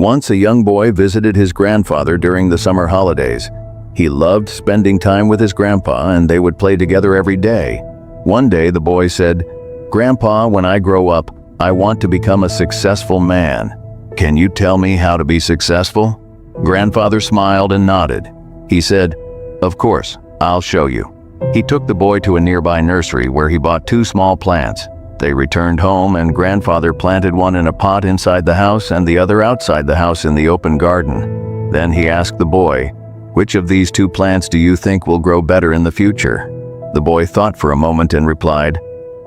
Once a young boy visited his grandfather during the summer holidays. He loved spending time with his grandpa and they would play together every day. One day the boy said, "Grandpa, when I grow up, I want to become a successful man. Can you tell me how to be successful?" Grandfather smiled and nodded. He said, "Of course, I'll show you." He took the boy to a nearby nursery where he bought 2 small plants. They returned home and grandfather planted one in a pot inside the house and the other outside the house in the open garden. Then he asked the boy, "Which of these 2 plants do you think will grow better in the future?" The boy thought for a moment and replied,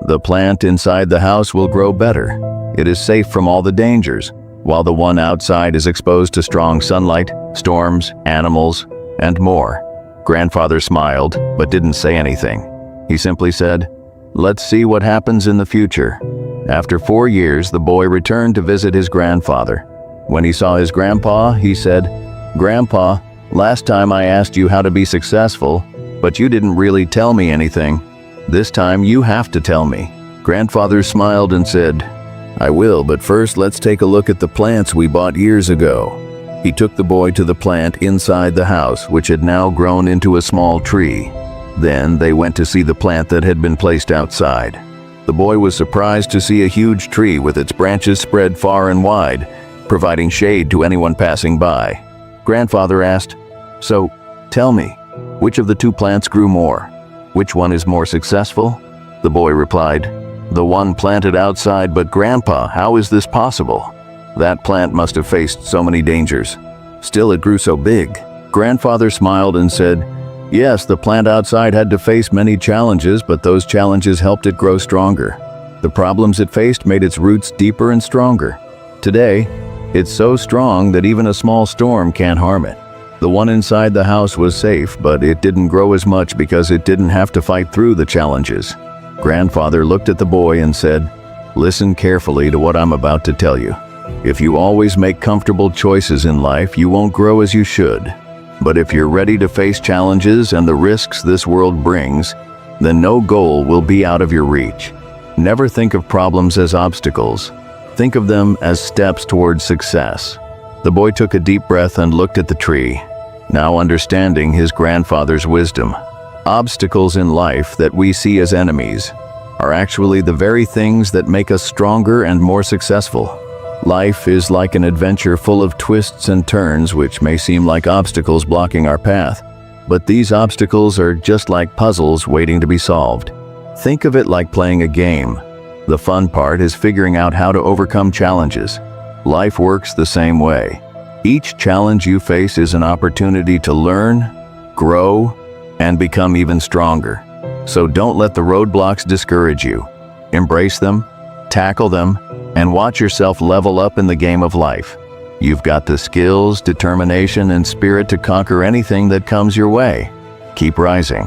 "The plant inside the house will grow better. It is safe from all the dangers, while the one outside is exposed to strong sunlight, storms, animals, and more." Grandfather smiled, but didn't say anything. He simply said, "Let's see what happens in the future." After 4 years, the boy returned to visit his grandfather. When he saw his grandpa, he said, "Grandpa, last time I asked you how to be successful, but you didn't really tell me anything. This time you have to tell me." Grandfather smiled and said, "I will, but first let's take a look at the plants we bought years ago." He took the boy to the plant inside the house, which had now grown into a small tree. Then they went to see the plant that had been placed outside. The boy was surprised to see a huge tree with its branches spread far and wide, providing shade to anyone passing by. Grandfather asked, "So, tell me, which of the 2 plants grew more? Which one is more successful?" The boy replied, "The one planted outside, but Grandpa, how is this possible? That plant must have faced so many dangers. Still it grew so big." Grandfather smiled and said, "Yes, the plant outside had to face many challenges, but those challenges helped it grow stronger. The problems it faced made its roots deeper and stronger. Today, it's so strong that even a small storm can't harm it. The one inside the house was safe, but it didn't grow as much because it didn't have to fight through the challenges." Grandfather looked at the boy and said, "Listen carefully to what I'm about to tell you. If you always make comfortable choices in life, you won't grow as you should. But if you're ready to face challenges and the risks this world brings, then no goal will be out of your reach. Never think of problems as obstacles. Think of them as steps towards success." The boy took a deep breath and looked at the tree, now understanding his grandfather's wisdom. Obstacles in life that we see as enemies are actually the very things that make us stronger and more successful. Life is like an adventure full of twists and turns which may seem like obstacles blocking our path, but these obstacles are just like puzzles waiting to be solved. Think of it like playing a game. The fun part is figuring out how to overcome challenges. Life works the same way. Each challenge you face is an opportunity to learn, grow, and become even stronger. So don't let the roadblocks discourage you. Embrace them, tackle them, and watch yourself level up in the game of life. You've got the skills, determination, and spirit to conquer anything that comes your way. Keep rising.